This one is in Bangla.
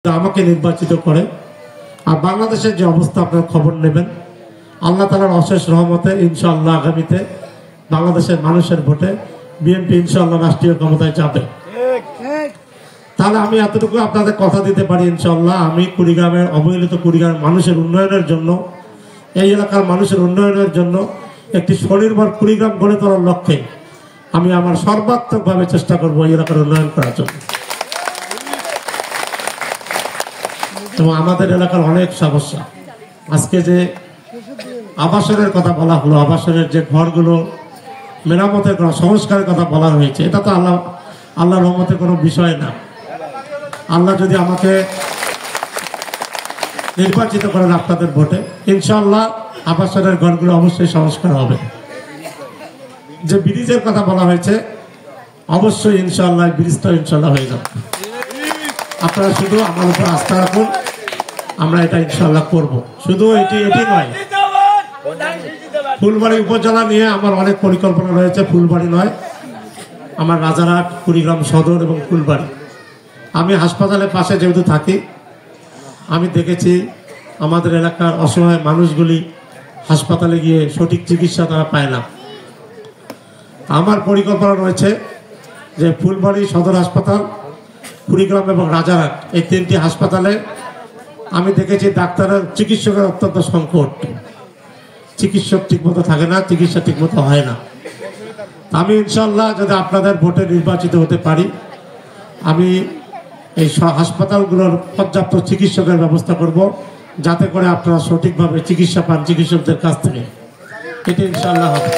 আমাকে নির্বাচিত করে। আর বাংলাদেশের যে অবস্থা আপনার খবর নেবেন, আল্লাহ তাআলার অশেষ রহমতে ইনশাআল্লাহ আগামীতে বাংলাদেশের মানুষের ভোটে বিএনপি ইনশাআল্লাহ রাষ্ট্রীয় ক্ষমতায় যাবে। তাহলে আমি এতটুকু আপনাদের কথা দিতে পারি, ইনশাআল্লাহ আমি কুড়িগ্রামের অবহেলিত কুড়িগ্রামের মানুষের উন্নয়নের জন্য, এই এলাকার মানুষের উন্নয়নের জন্য একটি স্বনির্ভর কুড়িগ্রাম গড়ে তোলার লক্ষ্যে আমি আমার সর্বাত্মকভাবে চেষ্টা করব এই এলাকার উন্নয়ন করার জন্য। এবং আমাদের এলাকার অনেক সমস্যা, আজকে যে আবাসনের কথা বলা হলো, আবাসনের যে ঘরগুলো মেরামতের করা সংস্কারের কথা বলা হয়েছে, এটা তো আল্লাহর রহমতের কোনো বিষয় না। আল্লাহ যদি আমাকে নির্বাচিত করেন আপনাদের ভোটে, ইনশাআল্লাহ আবাসনের ঘরগুলো অবশ্যই সংস্কার হবে। যে ব্রিজের কথা বলা হয়েছে, অবশ্যই ইনশাআল্লাহ ব্রিজটা ইনশাআল্লাহ হয়ে যাবে। আপনারা শুধু আমার উপর আস্থা রাখুন, আমরা এটা ইনশাআল্লাহ করব। শুধু এটি নয়, ফুলবাড়ি উপজেলা নিয়ে আমার অনেক পরিকল্পনা রয়েছে। ফুলবাড়ি নয়, আমার রাজারহাট, কুড়িগ্রাম সদর এবং ফুলবাড়ি। আমি হাসপাতালের পাশে যেহেতু থাকি, আমি দেখেছি আমাদের এলাকার অসহায় মানুষগুলি হাসপাতালে গিয়ে সঠিক চিকিৎসা তারা পায় না। আমার পরিকল্পনা রয়েছে যে ফুলবাড়ি সদর হাসপাতাল, কুড়িগ্রাম এবং রাজারহাট, এই তিনটি হাসপাতালে আমি দেখেছি ডাক্তারের চিকিৎসকের অত্যন্ত সংকট। চিকিৎসক ঠিকমতো থাকে না, চিকিৎসা ঠিকমতো হয় না। আমি ইনশাআল্লাহ যদি আপনাদের ভোটে নির্বাচিত হতে পারি, আমি এই হাসপাতালগুলোর পর্যাপ্ত চিকিৎসকের ব্যবস্থা করব, যাতে করে আপনারা সঠিকভাবে চিকিৎসা পান চিকিৎসকদের কাছ থেকে। এটা ইনশাআল্লাহ হবে।